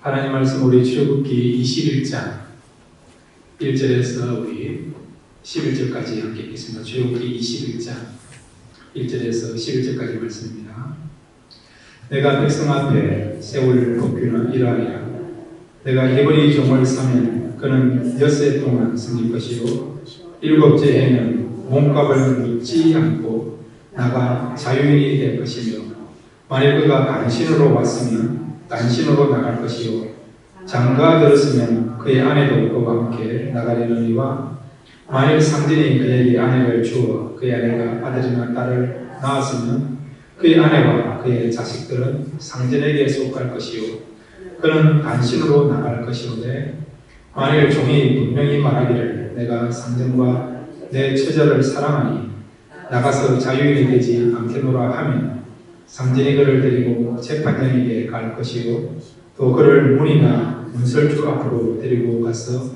하나님 말씀 우리 출애굽기 21장 1절에서 우리 11절까지 함께 읽겠습니다. 출애굽기 21장 1절에서 11절까지 말씀입니다. 내가 백성 앞에 세울 법규는 이러하리라. 내가 히브리 종을 사면 그는 엿새 동안 섬길 것이요 일곱째 해는 몸값을 묻지 않고 나가 자유인이 될 것이며 만일 그가 간신으로 왔으면 간신으로 나갈 것이요 장가 들었으면 그의 아내도 그와 함께 나가려느니와 만일 상전이 그에게 아내를 주어 그의 아내가 아들이나 딸을 낳았으면 그의 아내와 그의 자식들은 상전에게 속할 것이요 그는 간신으로 나갈 것이오되 만일 종이 분명히 말하기를 내가 상전과 내 처자를 사랑하니 나가서 자유인이 되지 않겠노라 하면 상전이 그를 데리고 재판장에게 갈 것이요 또 그를 문이나 문설주 앞으로 데리고 가서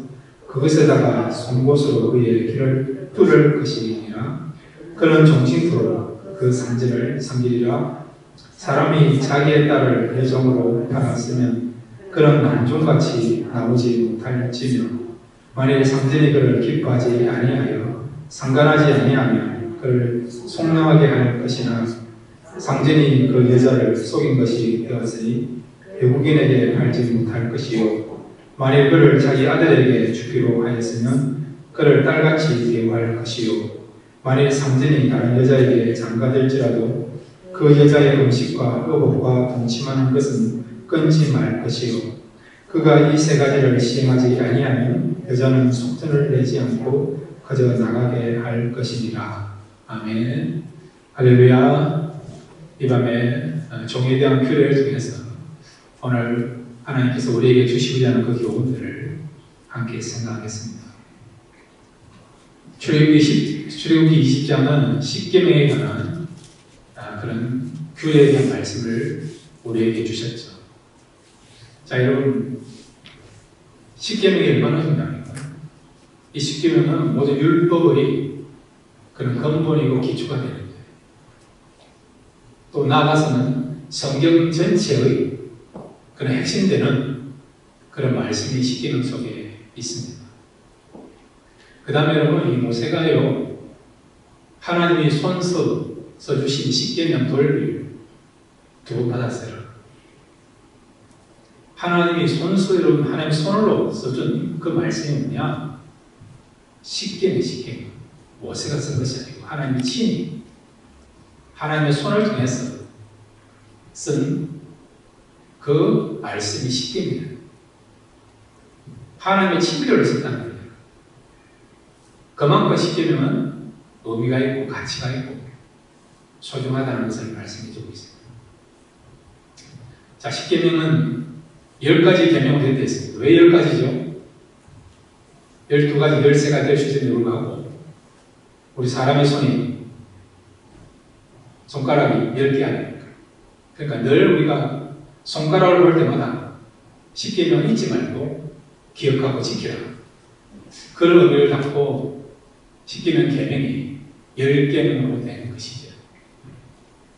그것에다가 송곳으로 그의 길을 뚫을 것이니라. 그는 종신토록 그 상전을 섬기리라. 사람이 자기의 딸을 여종으로 팔았으면 그는 난종같이 나오지 못할지며 만일 상전이 그를 기뻐하지 아니하여 상관하지 아니하면 그를 속랑하게 할 것이나 상전이 그 여자를 속인 것이 되었으니 외국인에게 팔지 못할 것이요 만일 그를 자기 아들에게 주기로 하였으면 그를 딸같이 대우할 것이요 만일 상전이 다른 여자에게 장가될지라도 그 여자의 음식과 의복과 동침하는 것은 끊지 말 것이요 그가 이 세 가지를 시행하지 아니하면 여자는 속전을 내지 않고 그저 나가게 할 것이니라. 아멘. 할렐루야. 이 밤에 종에 대한 규례를 통해서 오늘 하나님께서 우리에게 주시고자 하는 그 교훈들을 함께 생각하겠습니다. 출애굽기 20장은 십계명에 관한 그런 규례에 대한 말씀을 우리에게 주셨죠. 자, 여러분, 십계명이 얼마나 중요합니까? 이 십계명은 모든 율법의 그런 근본이고 기초가 되는 거예요. 또 나아가서는 성경 전체의 그런 핵심되는 그런 말씀이 십계명 속에 있습니다. 그 다음에 여러분, 이 모세가요, 하나님이 손서 써주신 십계명 돌을 두 번 받았어요. 하나님이 손수로 하나님 손으로 써준 그 말씀이 뭐냐? 십계명. 모세가 쓴 것이 아니고 하나님이 친히 하나님의 손을 통해서 쓴 그 말씀이 십계명이에요. 하나님의 친밀을 썼다는 거예요. 그만큼 십계명은 의미가 있고 가치가 있고 소중하다는 것을 말씀해주고 있습니다. 자, 십계명은 10가지 계명으로 되어 있습니다. 왜 10가지죠? 12가지, 13가지 될 수 있음에도 불구하고 우리 사람의 손가락이 10개 아닙니까? 그러니까 늘 우리가 손가락을 볼 때마다 십계명 잊지 말고 기억하고 지키라. 그런 의미를 담고 십계명 계명이 10계명으로 되는 것이죠.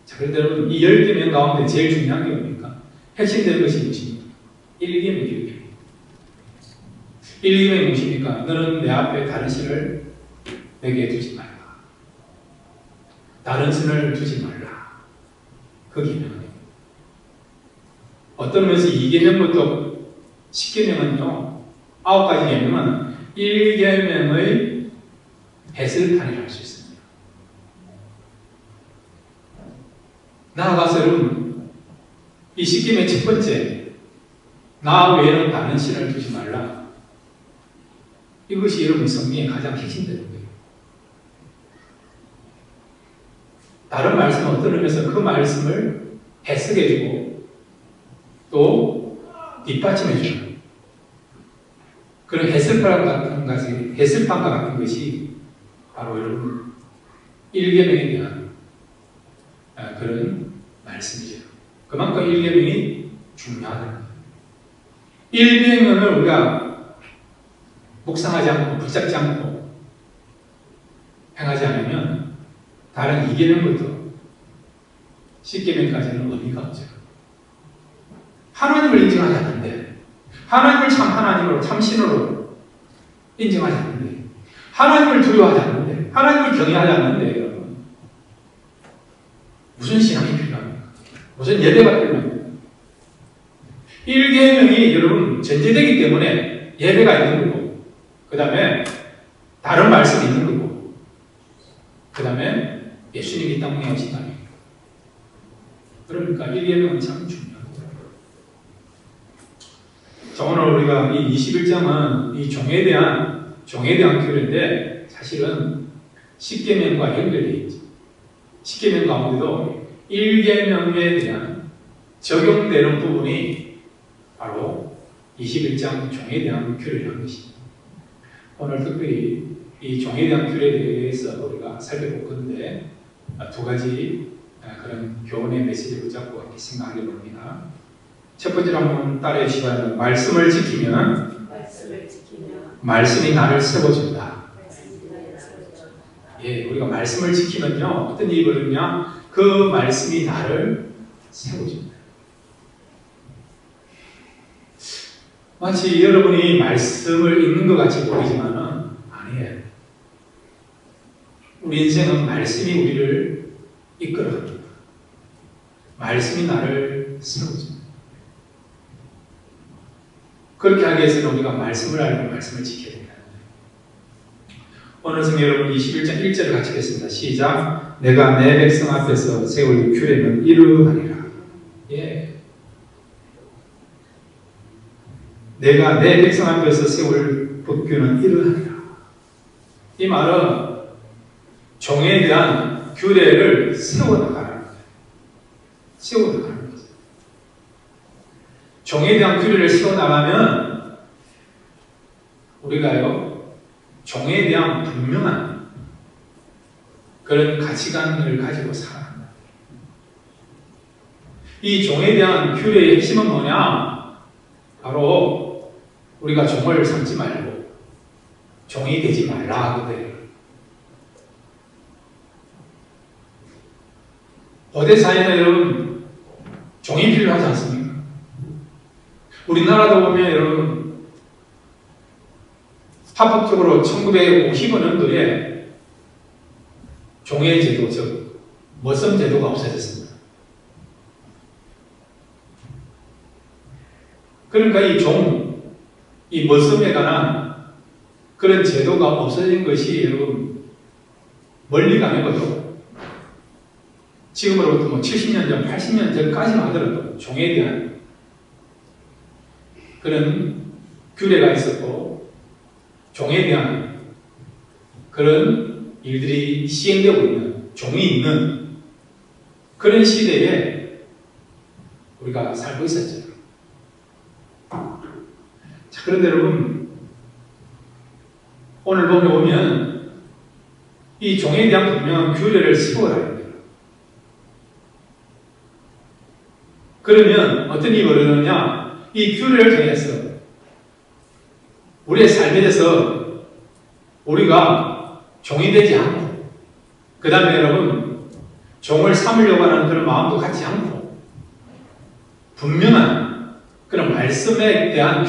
자, 그런데 여러분, 이 10계명 가운데 제일 중요한 게 뭡니까? 핵심되는 것이 무엇입니까? 1계명이 1계명이 무엇입니까? 너는 내 앞에 다른 신을 내게 두지 말라. 다른 신을 두지 말라. 그 계명은 어떤 면에서 2계명부터 10계명은요, 9가지 계명은 1계명의 해설판이라고 할 수 있습니다. 나아가서 여러분, 이 10계명의 첫 번째, 나 외에는 다른 신을 두지 말라. 이것이 여러분 성경의 가장 핵심되는 거예요. 다른 말씀은 어떤 의미에서 그 말씀을 해석해주고 또 뒷받침해주는 그런 해설판과 같은 것이 바로 여러분 1계명에 대한 그런 말씀이죠. 그만큼 1계명이 중요하다는 거예요. 1계명을 우리가 묵상하지 않고 붙잡지 않고 행하지 않으면 다른 2계명부터 10계명까지는 의미가 없죠. 하나님을 인정하지 않는데 하나님을 참 하나님으로, 참 신으로 인정하지 않는데, 하나님을 두려워하지 않는데, 하나님을 경외하지 않는데, 여러분, 무슨 신앙이 필요합니까? 무슨 예배가 필요합니까? 1계명이 여러분 전제되기 때문에 예배가 있는 거고, 그 다음에 다른 말씀이 있는 거고, 그 다음에 예수님이 이 땅에 오신다는 거예요. 그러니까 1계명은 참 중요합니다. 자, 오늘 우리가 이 21장은 이 종에 대한 규례인데, 사실은 10계명과 연결되어 있죠. 10계명 가운데도 1계명에 대한 적용되는 부분이 바로 21장 종에 대한 규례라는 것입니다. 오늘 특별히 이 종에 대한 규례에 대해서 우리가 살펴볼 건데, 두 가지 그런 교훈의 메시지를 붙잡고 이렇게 생각하게 됩니다. 첫 번째로 한번 따라해 주시면, 말씀을 지키면 말씀이 나를 세워준다. 예, 우리가 말씀을 지키면요, 어떤 일이 벌어지냐? 그 말씀이 나를 세워준다. 마치 여러분이 말씀을 읽는 것 같이 보이지만은 아니에요. 우리 인생은 말씀이 우리를 이끌어갑니다. 말씀이 나를 세워줍니다. 그렇게 하기 위해서는 우리가 말씀을 알고 말씀을 지켜야 됩니다. 오늘 성경 여러분 21장 1절을 같이 읽겠습니다. 시작. 내가 내 백성 앞에서 세울 규례는 이러하니라. 예. 내가 내 백성 앞에서 세울 법규는 이러하니라. 이 말은 종에 대한 규례를 세워나가는 거예요. 세워나가는 거죠. 종에 대한 규례를 세워나가면 우리가요, 종에 대한 분명한 그런 가치관을 가지고 살아간다. 이 종에 대한 규례의 핵심은 뭐냐? 바로 우리가 종을 삼지 말고 종이 되지 말라 하거든요. 고대 사회는 여러분 종이 필요하지 않습니까? 우리나라도 보면 여러분 합법적으로 1950년도에 종의 제도, 즉 머슴 제도가 없어졌습니다. 그러니까 이 머슴에 관한 그런 제도가 없어진 것이 여러분 멀리 가는 것도 지금으로부터 70년 전, 80년 전까지만 하더라도 종에 대한 그런 규례가 있었고 종에 대한 그런 일들이 시행되고 있는, 종이 있는 그런 시대에 우리가 살고 있었죠. 자, 그런데 여러분 오늘 보면 이 종에 대한 분명한 규례를 세워라 합니다. 그러면 어떤 일이 벌어지느냐? 이 규례를 통해서 우리의 삶에 대해서 우리가 종이 되지 않고, 그 다음에 여러분 종을 삼으려고 하는 그런 마음도 갖지 않고 분명한 그런 말씀에 대한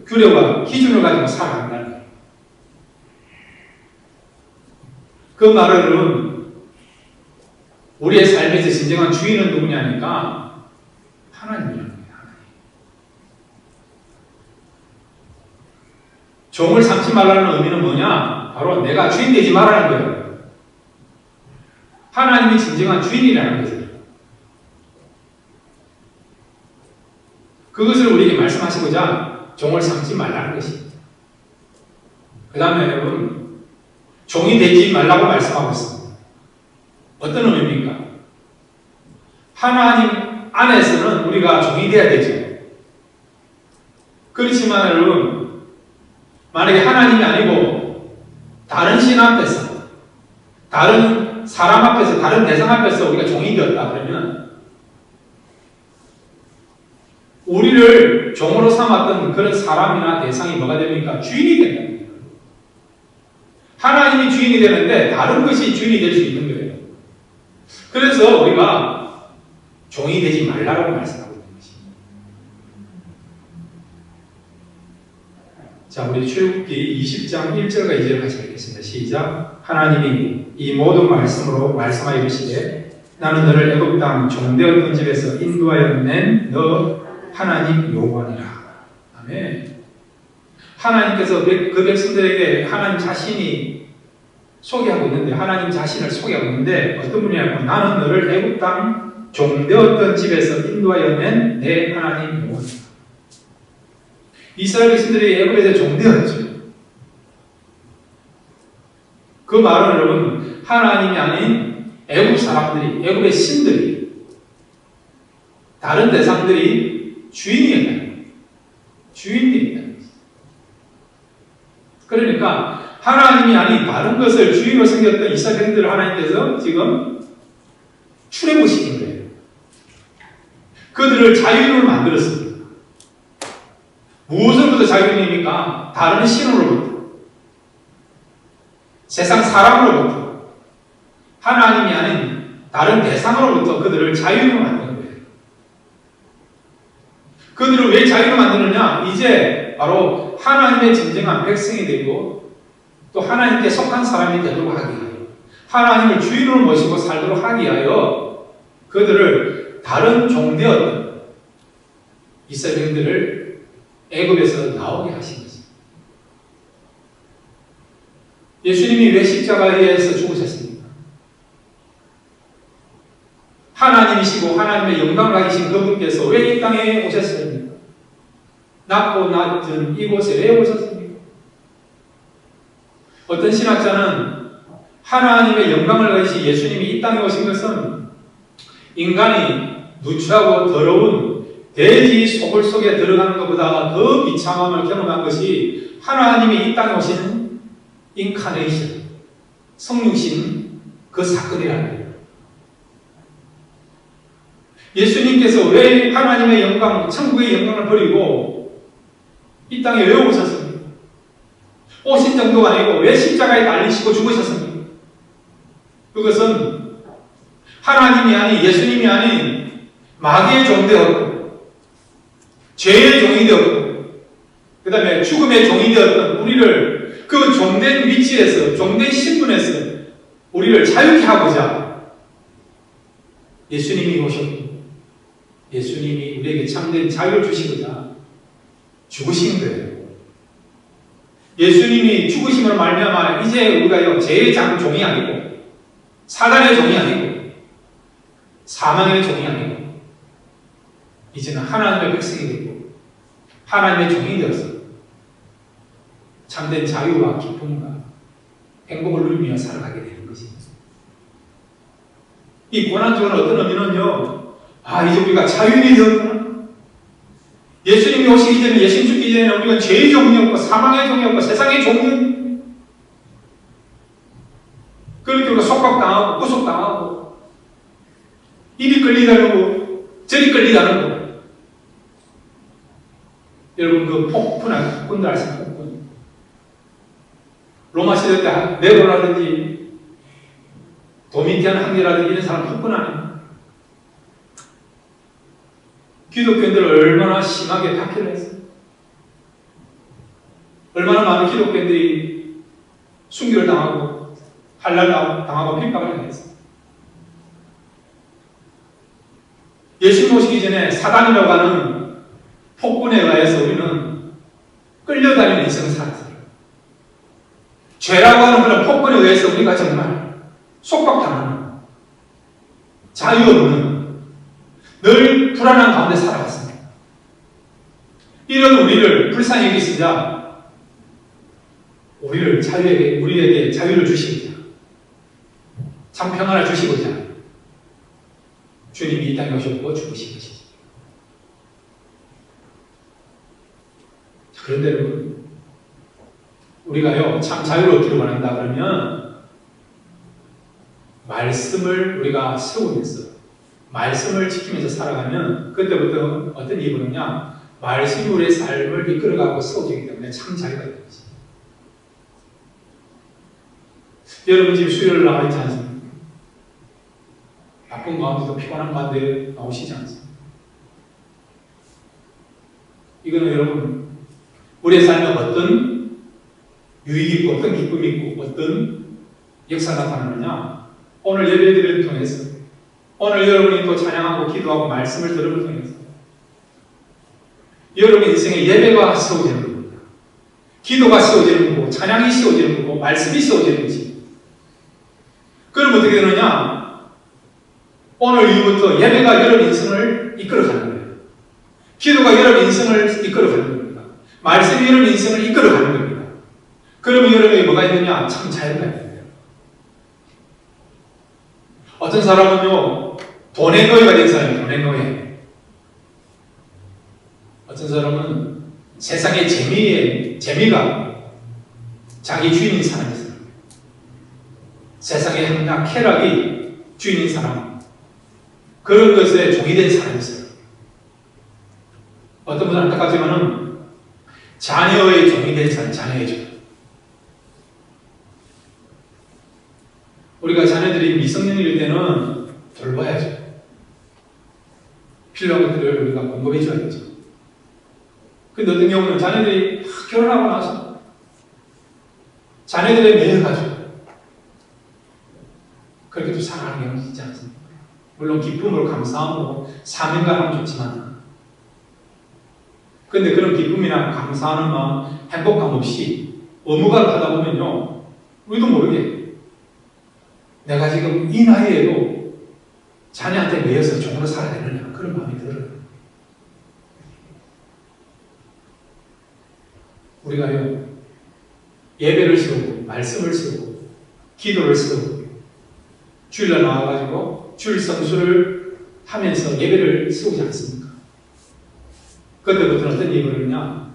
규례와 기준을 가지고 살아간다는 거예요. 그 말은 우리의 삶에서 진정한 주인은 누구냐니까 하나님이라는 거예요. 종을 삼지 말라는 의미는 뭐냐? 바로 내가 주인 되지 말라는 거예요. 하나님이 진정한 주인이라는 거죠. 그것을 우리에게 말씀하시고자 종을 삼지 말라는 것입니다. 그 다음에 여러분 종이 되지 말라고 말씀하고 있습니다. 어떤 의미입니까? 하나님 안에서는 우리가 종이 되어야 되죠. 그렇지만 여러분 만약에 하나님이 아니고 다른 신 앞에서, 다른 사람 앞에서, 다른 대상 앞에서 우리가 종이 되었다 그러면 우리를 종으로 삼았던 그런 사람이나 대상이 뭐가 됩니까? 주인이 된다는 거예요. 하나님이 주인이 되는데 다른 것이 주인이 될 수 있는 거예요. 그래서 우리가 종이 되지 말라고 말씀하고 있는 것입니다. 자, 우리 출애굽기 20장 1절과 2절 같이 읽겠습니다. 시작. 하나님이 이 모든 말씀으로 말씀하여 이르시되 나는 너를 애굽 땅 종되었던 집에서 인도하여 낸 너 하나님 여호와니라. 아멘. 하나님께서 그 백성들에게 하나님 자신이 소개하고 있는데, 하나님 자신을 소개하고 있는데 어떤 분이냐면 나는 너를 애굽 땅 종되었던 집에서 인도하여 낸 내 하나님 여호와니라. 이스라엘 백성들이 애굽에서 종되었죠. 그 말은 여러분 하나님이 아닌 애굽 사람들이, 애굽의 신들이, 다른 대상들이 주인이었다는 거예요. 주인이었다는 거예요. 그러니까 하나님이 아닌 다른 것을 주인으로 섬겼던 이스라엘 백성들을 하나님께서 지금 출애굽시킨 거예요. 그들을 자유인으로 만들었습니다. 무엇으로부터 자유인입니까? 다른 신으로부터, 세상 사람으로부터, 하나님이 아닌 다른 대상으로부터 그들을 자유인으로 만드는 거예요. 그들을 왜 자유인으로 만드느냐? 이제 바로 하나님의 진정한 백성이 되고 또 하나님께 속한 사람이 되도록 하기 위하여, 하나님을 주인으로 모시고 살도록 하기 위하여 그들을 다른 종되었던 이스라엘인들을 애굽에서 나오게 하신 것입니다. 예수님이 왜 십자가에서 죽으셨습니까? 하나님이시고 하나님의 영광을 가지신 그분께서 왜 이 땅에 오셨습니까? 낮고 낮은 이곳에 왜 오셨습니까? 어떤 신학자는 하나님의 영광을 가지신 예수님이 이 땅에 오신 것은 인간이 누추하고 더러운 돼지 소굴 속에 들어가는 것보다 더 비참함을 경험한 것이 하나님이 이 땅에 오신 인카네이션, 성육신 그 사건이라는 거예요. 예수님께서 왜 하나님의 영광, 천국의 영광을 버리고 이 땅에 왜 오셨습니까? 오신 정도가 아니고 왜 십자가에 달리시고 죽으셨습니까? 그것은 하나님이 아닌, 예수님이 아닌 마귀의 종 되었고 죄의 종이 되었고 그 다음에 죽음의 종이 되었던 우리를 그 종된 위치에서, 종된 신분에서 우리를 자유케 하고자 예수님이 오셨고 예수님이 우리에게 참된 자유를 주시고자 죽으신 거예요. 예수님이 죽으심으로 말미암아 이제 우리가 죄의 종이 아니고 사단의 종이 아니고 사망의 종이 아니고 이제는 하나님의 백성이 되고 하나님의 종이 되어서 참된 자유와 기쁨과 행복을 누리며 살아가게 되는 것입니다. 이 고난주는 어떤 의미는요, 이제 우리가 자유인이 되었구나. 예수님이 오시기 전에, 예수님 죽기 전에 우리가 죄의 종이었고 사망의 종이었고 세상의 종이었고, 그렇게 우리가 속박당하고 구속당하고 이리 끌리다는 거 저리 끌리다는 거. 여러분 그 폭군을 폭군들 아십니까? 폭군. 로마 시대 때 네로라든지 도미티안 황제라든지 이런 사람 폭군 아닙니까? 기독교인들을 얼마나 심하게 박해를 했어요. 얼마나 많은 기독교인들이 순교를 당하고 한란을 당하고 핍박을 당했어요. 예수님 오시기 전에 사단이라고 하는 폭군에 의해서 우리는 끌려다니는 인생을 살았어요. 죄라고 하는 그런 폭군에 의해서 우리가 정말 속박당하는, 자유 없는, 늘 불안한 가운데 살아갔습니다. 이런 우리를 불쌍히 여기시자 우리에게 자유를 주시고자, 참 평안을 주시고자 주님이 이 땅에 오셨고 죽으신 것이죠. 그런데 여러분, 우리가요 참 자유를 얻기를 원한다 그러면 말씀을 우리가 세우면서 말씀을 지키면서 살아가면 그때부터 어떤 일이 보느냐, 말씀이 우리의 삶을 이끌어가고 세워주기 때문에 참 자유가 되는 거지. 여러분 지금 수요일 나와 있지 않습니까? 바쁜 가운데도 피곤한 가운데 나오시지 않습니까? 이거는 여러분 우리의 삶에 어떤 유익이 있고 어떤 기쁨이 있고 어떤 역사가 나타나느냐? 오늘 예배드리를 통해서, 오늘 여러분이 또 찬양하고 기도하고 말씀을 들음을 통해서 여러분 인생에 예배가 세워지는 겁니다. 기도가 세워지는 거고 찬양이 세워지는 거고 말씀이 세워지는 거지. 그럼 어떻게 되느냐? 오늘 이후부터 예배가 여러분 인생을 이끌어가는 거예요. 기도가 여러분 인생을 이끌어가는 겁니다. 말씀이 여러분 인생을 이끌어가는 겁니다. 그러면 여러분이 뭐가 있느냐? 참 자유가 있는 거예요. 어떤 사람은요, 돈의 노예가 된 사람이에요. 돈의 노예. 어떤 사람은 세상의 재미가 자기 주인인 사람이 있어요. 세상의 행락, 쾌락이 주인인 사람. 그런 것에 종이 된 사람이 있어요. 어떤 분은 안타깝지만은 자녀의 종이 된 사람, 자녀의 종. 우리가 자녀들이 미성년일 때는 돌봐야죠. 필요한 것들을 우리가 공급해 줘야죠. 근데 어떤 경우는 자녀들이 결혼하고 나서 자녀들의 매여가지고 그렇게 또 살아가는 경우는 있지 않습니까? 물론 기쁨으로 감사하고 사명감은 좋지만, 근데 그런 기쁨이나 감사하는 마음, 행복감 없이 의무감을 하다 보면요, 우리도 모르게 내가 지금 이 나이에도 자녀한테 매여서 종으로 살아야 되느냐, 그런 마음이 들어요. 우리가요, 예배를 세우고 말씀을 세우고 기도를 세우고 주일날 나와가지고 주일 성수를 하면서 예배를 세우지 않습니까? 그때부터는 어떤 일이 벌어지냐?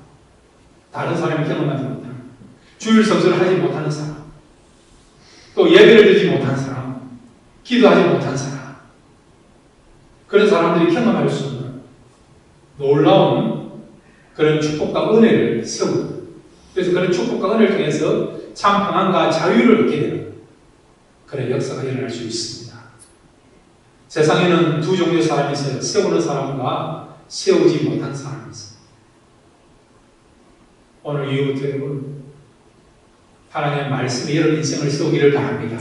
다른 사람이 경험하지 못하는, 주일 성수를 하지 못하는 사람, 또 예배를 드리지 못한 사람, 기도하지 못한 사람, 그런 사람들이 경험할 수 있는 놀라운 그런 축복과 은혜를 세우고, 그래서 그런 축복과 은혜를 통해서 참 평안과 자유를 얻게 되는 그런 역사가 일어날 수 있습니다. 세상에는 두 종류의 사람이 있어요. 세우는 사람과 세우지 못한 사람이 있어요. 오늘 이후부터 여러분, 하나님의 말씀이 여러분 인생을 세우기를 바랍니다.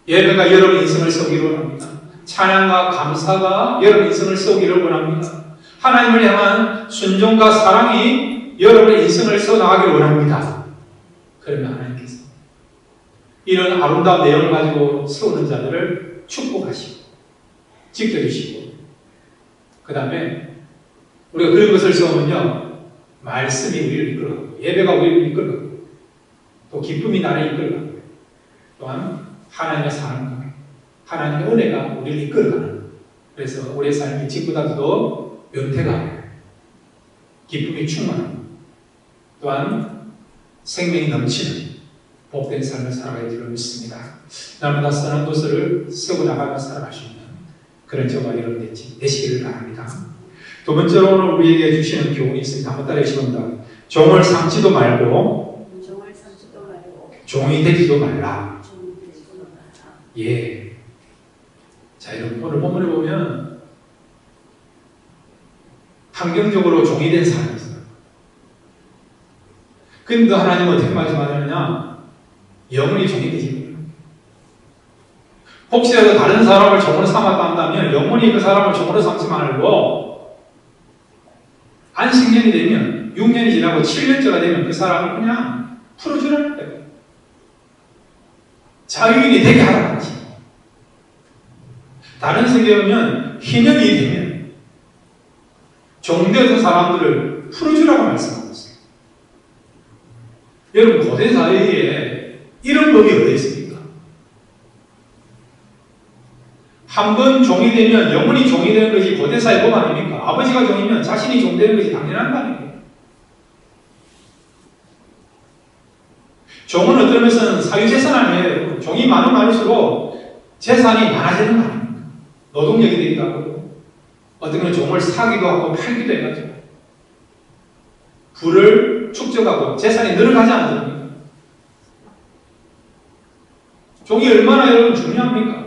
예배가 여러분 인생을 세우기를 원합니다. 찬양과 감사가 여러분 인생을 세우기를 원합니다. 하나님을 향한 순종과 사랑이 여러분의 인생을 세워나가기를 원합니다. 그러면 하나님께서 이런 아름다운 내용을 가지고 세우는 자들을 축복하시고 지켜주시고, 그 다음에 우리가 그런 것을 세우면요, 말씀이 우리를 이끌어가고 예배가 우리를 이끌어가고 또 기쁨이 나를 이끌어가고 또한 하나님의 사랑과 하나님의 은혜가 우리를 이끌어가는, 그래서 우리의 삶이 지금보다도 연태가 기쁨이 충만한, 또한 생명이 넘치는 복된 삶을 살아가야 될 줄 믿습니다. 날마다 선한 것을 세고 나가며 살아갈 수 있는 그런 저와 여러분 되시기를 바랍니다. 두 번째로 오늘 우리에게 주시는 교훈이 있습니다. 한번 따라해 주십니다. 종을 삼지도 말고 종이 되지도 말라. 예. 자, 여러분 오늘 본문을 보면 환경적으로 종이 된 사람이 있어요. 근데 하나님은 어떻게 말씀하느냐? 영원히 종이 되지. 혹시라도 다른 사람을 종으로 삼았다 한다면 영원히 그 사람을 종으로 삼지 말고 안식년이 되면 6년이 지나고 7년째가 되면 그 사람을 그냥 풀어주라는 거예요. 자유인이 되게 하라는 거지. 다른 세계에 보면 희년이 되면 종되었던 사람들을 풀어주라고 말씀하고 있어요. 여러분 고대 사회에 이런 법이 어디 있습니까? 한 번 종이 되면 영원히 종이 되는 것이 고대 사회 법 아닙니까? 아버지가 종이면 자신이 종 되는 것이 당연한 거 아닙니까? 종은 어떤 면에서는 사유재산 아니에요. 종이 많을수록 재산이 많아지는 거 아닙니까? 노동력이 되기도 하고, 어떤 경우는 종을 사기도 하고 팔기도 해가지고 부를 축적하고 재산이 늘어가지 않습니까? 종이 얼마나 여러분 중요합니까?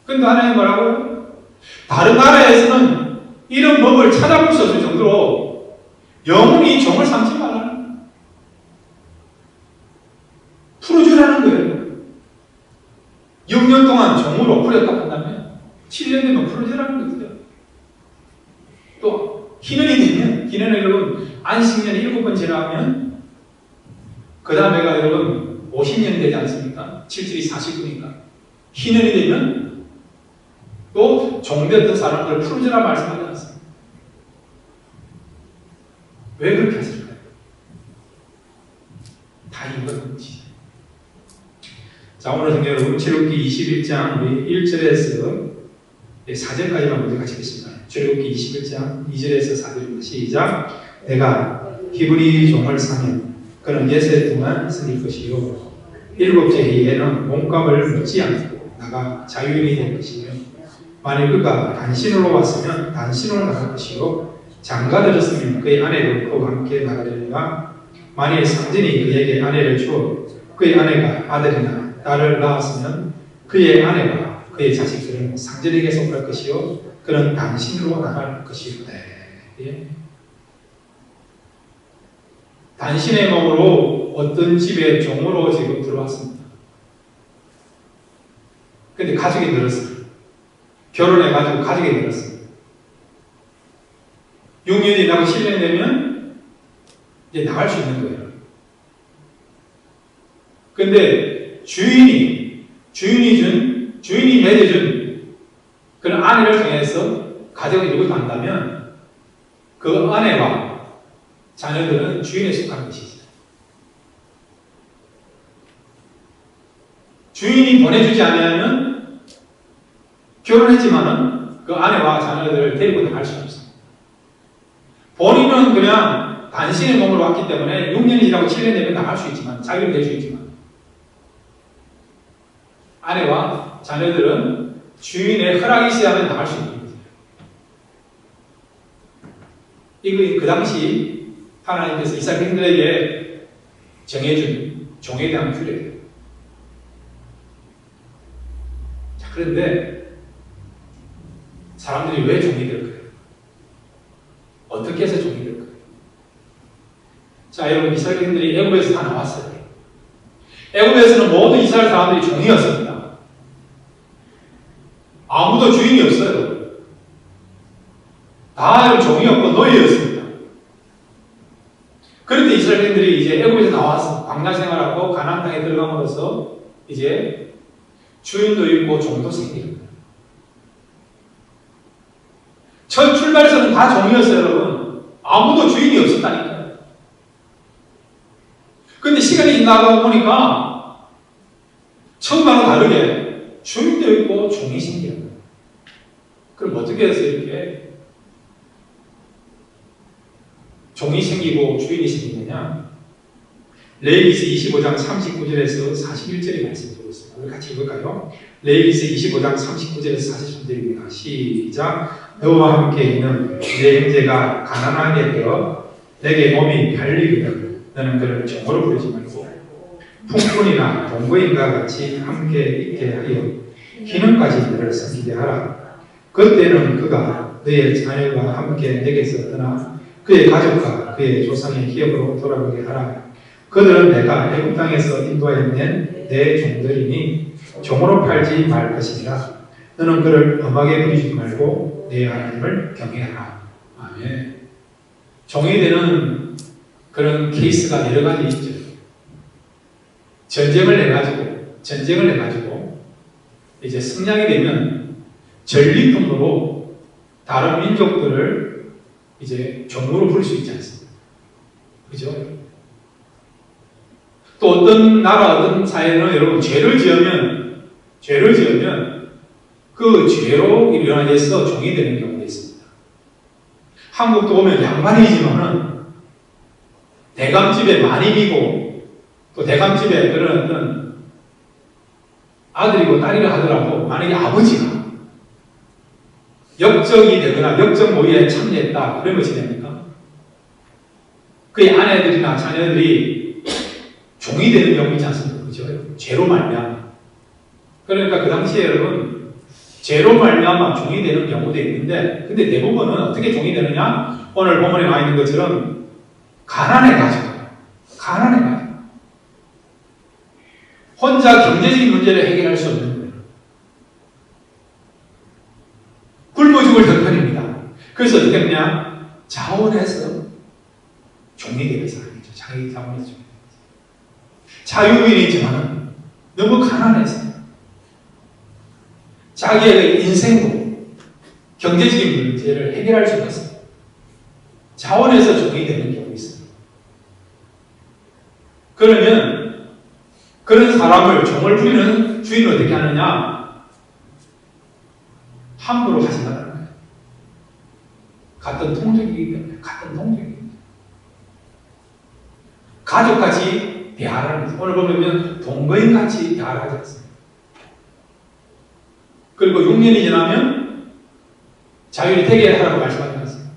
근데 하나님 뭐라고? 다른 나라에서는 이런 법을 찾아볼 수 없을 정도로 영원히 종을 삼지 말라는 거예요. 풀어주라는 거예요. 6년 동안 종으로 풀었다 한다면 7년 되면 풀어주라는 거죠. 또 희년이 되면, 희년은 여러분 안식년이 7번 지나면 그 다음에가 여러분 50년이 되지 않습니까? 7, 7이 49니까 희년이 되면 또 종되었던 사람들을 풀어주라 말씀하지 않습니다. 왜 그렇게 했을까요? 다 이거든지. 자, 오늘 성경 여러분 출애굽기 21장 우리 1절에서 4절까지만 먼저 같이 읽겠습니다. 출애굽기 21장 2절에서 4절입니다. 시작. 내가 히브리 종을 사면 그는 예세 동안 승릴 것이요 일곱째 해에는 몸값을 묻지 않고 나가 자유인이 될 것이며 만일 그가 단신으로 왔으면 단신으로 나갈 것이요 장가들었으면 그의 아내도 그와 함께 나가려니가 만일 상전이 그에게 아내를 주어 그의 아내가 아들이나 딸을 낳았으면 그의 아내와 그의 자식들은 상전에게 속할 것이요 그는 단신으로 나갈 것이오되. 예? 단신의 몸으로 어떤 집에 종으로 지금 들어왔습니다. 근데 가족이 늘었어요. 결혼해가지고 가족이 늘었어요. 6년이 지나고 7년 되면 이제 나갈 수 있는 거예요. 근데 주인이 맺어준 그런 아내를 통해서 가정을 이루고 난다면 그 아내와 자녀들은 주인에 속한 것이지. 주인이 보내주지 않으면 결혼했지만은 그 아내와 자녀들을 데리고 나갈 수 없어. 본인은 그냥 단신의 몸으로 왔기 때문에 6년이 지나고 7년 되면 나갈 수 있지만, 자유를 낼 수 있지만, 아내와 자녀들은 주인의 허락이 있어야만 나갈 수 있는 거죠. 이거 그 당시 하나님께서 이스라엘 백성들에게 정해준 종에 대한 규례예요. 자, 그런데 사람들이 왜 종이 될까요? 어떻게 해서 종이 될까요? 자, 여러분, 이스라엘 백성들이 애굽에서 다 나왔어요. 애굽에서는 모든 이스라엘 사람들이 종이었습니다. 아무도 주인이 없어요. 다 종이었고 노예였습니다. 그런데 이스라엘 백성들이 이제 애굽에서 나와서 광야 생활하고 가나안 땅에 들어감으로써 이제 주인도 있고 종도 생깁니다. 첫 출발에서는 다 종이었어요, 여러분. 아무도 주인이 없었다니까요. 근데 시간이 지나가 보니까 처음하고 다르게 주인도 있고 종이 생겨요. 그럼 어떻게 해서 이렇게 종이 생기고 주인이 생기느냐? 레위기서 25장 39절에서 41절의 말씀을 드리고 있습니다. 우리 같이 읽을까요? 레위기서 25장 39절에서 43절입니다. 시작. 너와 함께 있는 내 형제가 가난하게 되어 내게 몸이 팔리거든 너는 그를 종으로 부르지 말고 풍꾼이나 동거인과 같이 함께 있게 하여 기능까지 너를 섬기게 하라. 그때는 그가 너의 자녀와 함께 내게서 떠나 그의 가족과 그의 조상의 기업으로 돌아가게 하라. 그들은 내가 애굽 땅에서 인도해낸 내 종들이니 종으로 팔지 말 것이니라. 너는 그를 엄하게 부리지 말고 내 하나님을 경외하라. 아멘. 종이 되는 그런 케이스가 여러 가지 있죠. 전쟁을 해가지고 이제 승량이 되면 전리품으로 다른 민족들을 이제 종으로 부를 수 있지 않습니까? 그죠? 또 어떤 나라, 어떤 사회는 여러분 죄를 지으면 그 죄로 일어나서 종이 되는 경우가 있습니다. 한국도 보면 양반이지만은 대감집의 마님이고 또 대감집의 그런 어떤 아들이고 딸이라 하더라도 만약에 아버지가 역적이 되거나 역적 모의에 참여했다. 그러면 어찌 됩니까? 그의 아내들이나 자녀들이 종이 되는 경우 있지 않습니까? 그죠? 죄로 말미암아. 그러니까 그 당시에 여러분 죄로 말미암아 종이 되는 경우도 있는데 근데 대부분은 어떻게 종이 되느냐? 오늘 본문에 나와 있는 것처럼 가난해가지고 혼자 경제적인 문제를 해결할 수 없는 거예요. 굶어 죽을 형편입니다. 그래서 어떻게 했냐? 자원해서 종이 되면서 하는 거죠. 자기 자원해서 종이 되면서. 자유인이지만 너무 가난해서 자기의 인생도 경제적인 문제를 해결할 수 없어요. 자원해서 종이 되는 경우가 있어요. 그러면 그런 사람을 종을 부리는 주인은 어떻게 하느냐? 함부로 하지 말라는 거예요. 같은 동족이기 때문에, 가족같이 대하라는 거예요. 오늘 보면 동거인같이 대하지 않습니다. 그리고 6년이 지나면 자유를 되게 하라고 말씀하지 않습니다.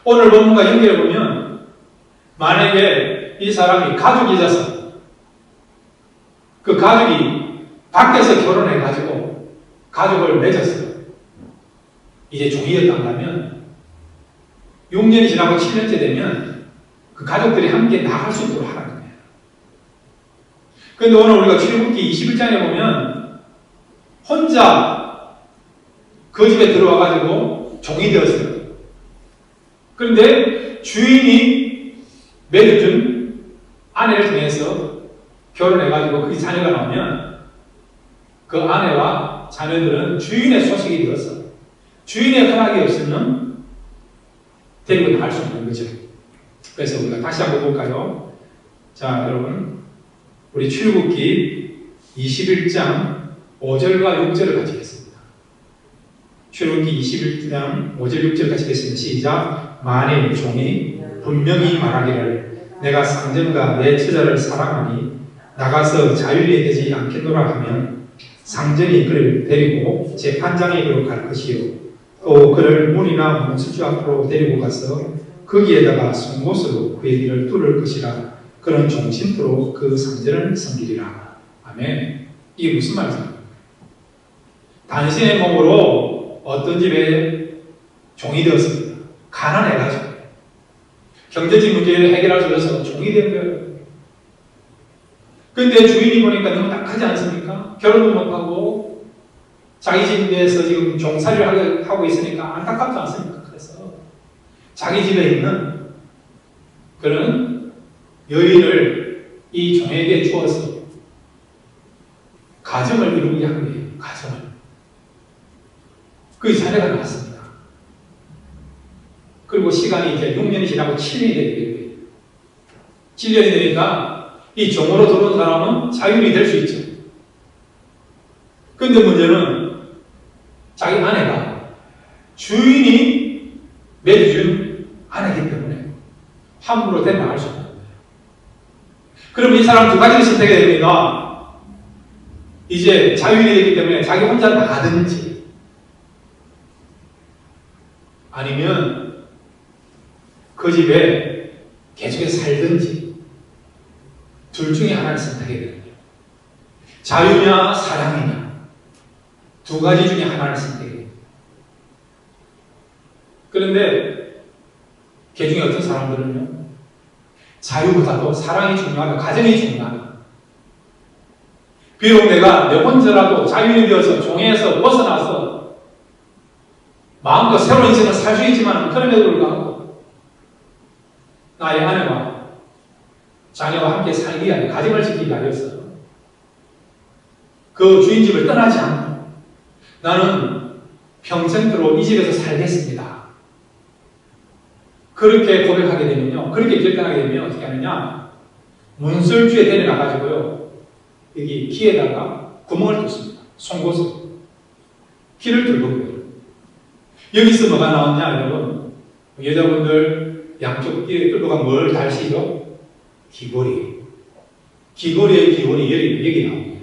오늘 본문과 연결해 보면 만약에 이 사람이 가족이 있어서 그 가족이 밖에서 결혼해가지고 가족을 맺었어요. 이제 종이었다면 6년이 지나고 7년째 되면 그 가족들이 함께 나갈 수 있도록 하라는 거예요. 그런데 오늘 우리가 출애굽기 21장에 보면 혼자 그 집에 들어와가지고 종이 되었어요. 그런데 주인이 맺어준 아내를 통해서 결혼해가지고 그 자녀가 나오면 그 아내와 자녀들은 주인의 소식이 되어서 주인의 허락이 없으면 데리고 나갈 수 없는 거죠. 그래서 우리가 다시 한번 볼까요? 자, 여러분, 우리 출애굽기 21장 5절과 6절을 같이 읽겠습니다. 출애굽기 21장 5절 6절 같이 읽겠습니다. 시작. 만일 종이 분명히 말하기를 내가 상전과 내 처자를 사랑하니 나가서 자유리 되지 않겠노라 하면 상전이 그를 데리고 재판장에 그로 갈 것이요 또 그를 문이나 문수주 앞으로 데리고 가서 거기에다가 송곳으로 그의 길을 뚫을 것이라. 그런 종신토록 그 상전을 섬기리라. 아멘. 이게 무슨 말입니까? 당신의 몸으로 어떤 집에 종이 되었습니다. 가난해가지고 경제적 문제를 해결할 수 없어서 종이 된 거예요. 근데 주인이 보니까 너무 딱하지 않습니까? 결혼도 못하고 자기 집에서 지금 종살이를 하고 있으니까 안타깝지 않습니까? 그래서 자기 집에 있는 그런 여인을 이 종에게 주어서 가정을 이루게 한 거예요. 가정을. 그 자녀가 나왔습니다. 그리고 시간이 이제 6년이 지나고 7년이 되게 돼요. 7년이 되니까 이 종으로 들어온 사람은 자유인이 될 수 있죠. 그런데 문제는 자기 아내가 주인이 맺어준 아내이기 때문에 함부로 나갈 수 없는 거예요. 그럼 이 사람 두 가지를 선택해야 됩니다. 이제 자유인이 되기 때문에 자기 혼자 나가든지 아니면 그 집에 계속해서 살든지 둘 중에 하나를 선택해야 되는 거예요. 자유냐 사랑이냐 두 가지 중에 하나를 선택해야 돼요. 그런데 그 중에 어떤 사람들은요 자유보다도 사랑이 중요하다, 가정이 중요하다. 비록 내가 내 혼자라도 자유인이 되어서 종에서 벗어나서 마음껏 새로운 인생을 살 수 있지만 그럼에도 불구하고 나의 아내와 자녀와 함께 살기 위하여 가정을 지키기 위하여서 그 주인집을 떠나지 않고 나는 평생토록 이 집에서 살겠습니다. 그렇게 고백하게 되면요, 그렇게 결단하게 되면 어떻게 하느냐, 문설주에 데려가가지고요 여기 귀에다가 구멍을 뚫습니다. 송곳으로 귀를 뚫고요. 여기서 뭐가 나왔냐 여러분, 여자분들 양쪽 귀에 뚫고 가면 뭘 달시죠? 귀걸이. 귀걸이의 기원이 여기 나옵니다.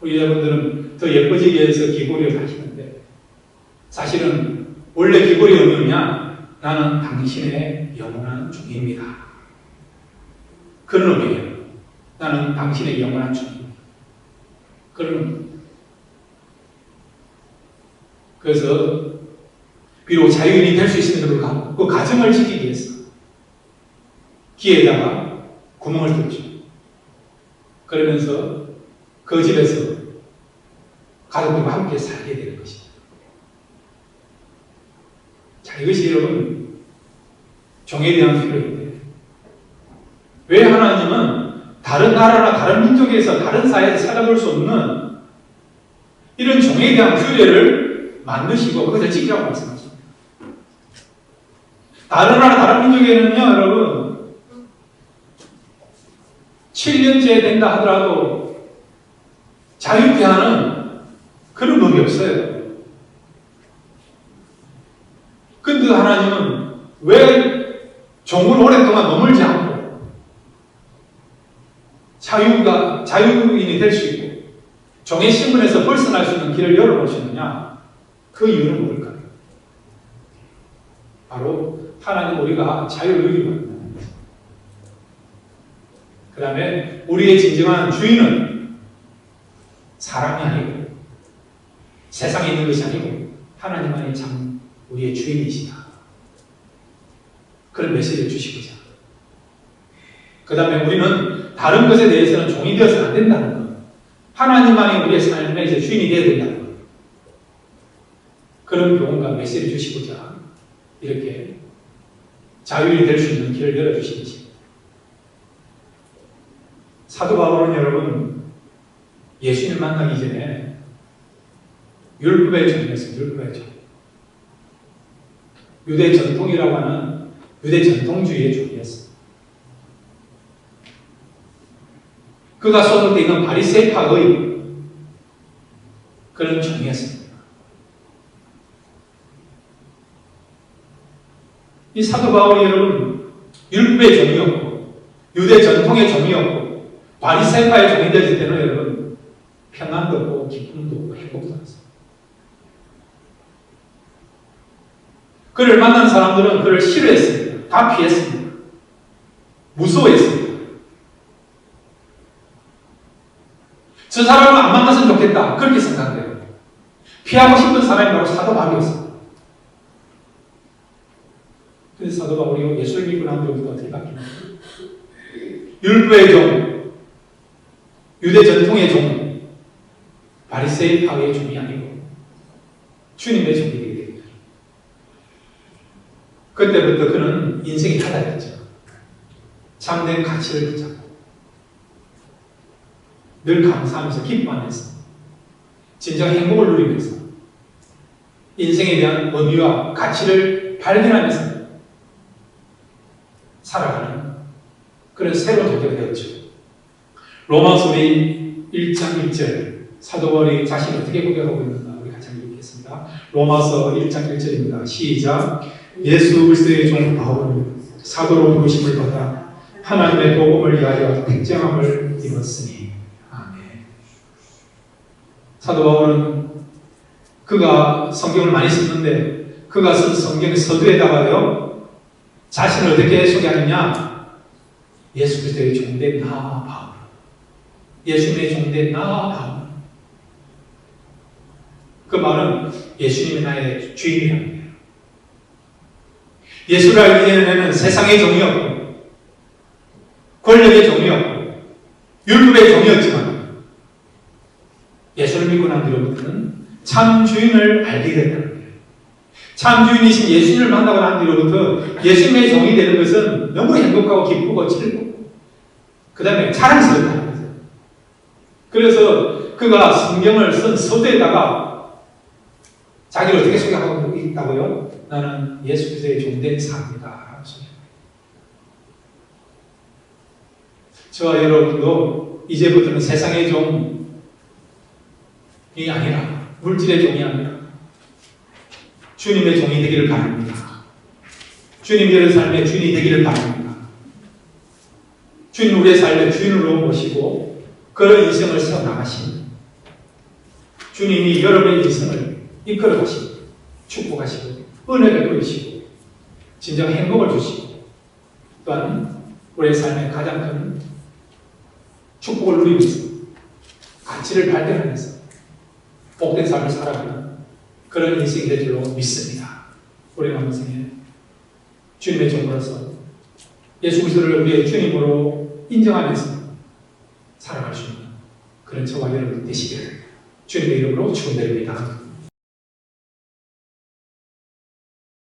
우리 여자분들은 더 예뻐지기 위해서 귀걸이를 하시는데 사실은 원래 귀걸이 의미냐? 나는 당신의 영원한 종입니다. 그런 의미예요. 나는 당신의 영원한 종입니다. 그런 의미예요. 그래서 비록 자유인이 될 수 있으면 그 가정을 지키기 위해서 귀에다가 구멍을 뚫죠. 그러면서 그 집에서 가족들과 함께 살게 되는 것입니다. 자, 이것이 여러분 종에 대한 필요인데, 왜 하나님은 다른 나라나 다른 민족에서 다른 사회에서 찾아볼 수 없는 이런 종에 대한 규례를 만드시고 그것을 지키라고 말씀하십니다. 다른 나라 다른 민족에는요 여러분 7년째 된다 하더라도 자유케 하는 그런 법이 없어요. 근데 하나님은 왜 종을 오랫동안 머물지 않고 자유인이 될 수 있고 종의 신분에서 벗어날 수 있는 길을 열어놓으시느냐? 그 이유는 뭘까요? 바로 하나님 우리가 자유를 누리고 있는 거예요. 그 다음에 우리의 진정한 주인은 사람이 아니고 세상에 있는 것이 아니고 하나님만이 참 우리의 주인이시다. 그런 메시지를 주시고자. 그 다음에 우리는 다른 것에 대해서는 종이 되어서는 안 된다는 것. 하나님만이 우리의 삶에 이제 주인이 되어야 된다는 것. 그런 교훈과 메시지를 주시고자 이렇게 자유인이 될 수 있는 길을 열어주신 것입니다. 사도 바울은 여러분 예수님을 만나기 전에 율법의 종이었습니다. 율법의 종. 유대 전통이라고 하는 유대 전통주의의 종이었습니다. 그가 소속되어 있는 바리새파의 그런 종이었습니다. 이 사도 바울이 여러분 율법의 종이었고 유대 전통의 종이었고 바리새파의 종이 되실 때는 여러분 평안도 없고 기쁨도 없고 행복도 없습니다. 그를 만난 사람들은 그를 싫어했습니다. 다 피했습니다. 무서워했습니다. 저 사람은 안 만났으면 좋겠다. 그렇게 생각해요. 피하고 싶은 사람이 바로 사도 바울이었습니다. 그래서 사도 바울이 예수를 믿고 난 뒤부터 어떻게 바뀌나요? 율법의 종, 유대 전통의 종, 바리새파의 종이 아니고 주님의 종이 되게 됩니다. 그때부터 그는 인생이 달라졌죠. 참된 가치를 붙잡고 늘 감사하면서 기뻐하면서 진정 행복을 누리면서 인생에 대한 의미와 가치를 발견하면서 살아가는 그런 새로운 존재가 되었죠. 로마서 1장 1절 사도 바울이 자신을 어떻게 고백하고 있는가 우리 같이 읽겠습니다. 로마서 1장 1절입니다. 시작. 예수 그리스도의 종 바울은 사도로 부르심을 받아 하나님의 복음을 위하여 택정함을 입었으니. 아멘. 사도 바울은 그가 성경을 많이 썼는데 그가 쓴 성경의 서두에다가요 자신을 어떻게 소개하느냐? 예수 그리스도의 종된 나 바울, 예수님의 종된 나 바울. 그 말은 예수님이 나의 주인이라는 거예요. 예수를 알기 전에는 세상의 종이었고 권력의 종이었고 율법의 종이었지만 예수를 믿고 난 뒤로부터는 참 주인을 알게 됐다는 거예요. 참 주인이신 예수님을 만나고 난 뒤로부터 예수님의 종이 되는 것은 너무 행복하고 기쁘고 즐겁고 그 다음에 자랑스럽다는 거죠. 그래서 그가 성경을 쓴 서두에다가 자기를 어떻게 소개하고 있다고요? 나는 예수 그리스도의 종된 사람이다. 저와 여러분도 이제부터는 세상의 종이 아니라 물질의 종이 아니라 주님의 종이 되기를 바랍니다. 주님의 삶의 주인이 되기를 바랍니다. 주님 우리의 삶의 주인으로 모시고 그런 인생을 세워나가시는 주님이 여러분의 인생을 이끌어 가시고 축복하시고 은혜를 보이시고 진정 행복을 주시고 또한 우리의 삶의 가장 큰 축복을 누리면서 가치를 발견하면서 복된 삶을 살아가는 그런 인생이 될 줄로 믿습니다. 올해 남은 생에 주님의 종으로서 예수 그리스도를 우리의 주님으로 인정하면서 살아갈 수 있는 그런 저와 여러분 되시기를 주님의 이름으로 축원드립니다.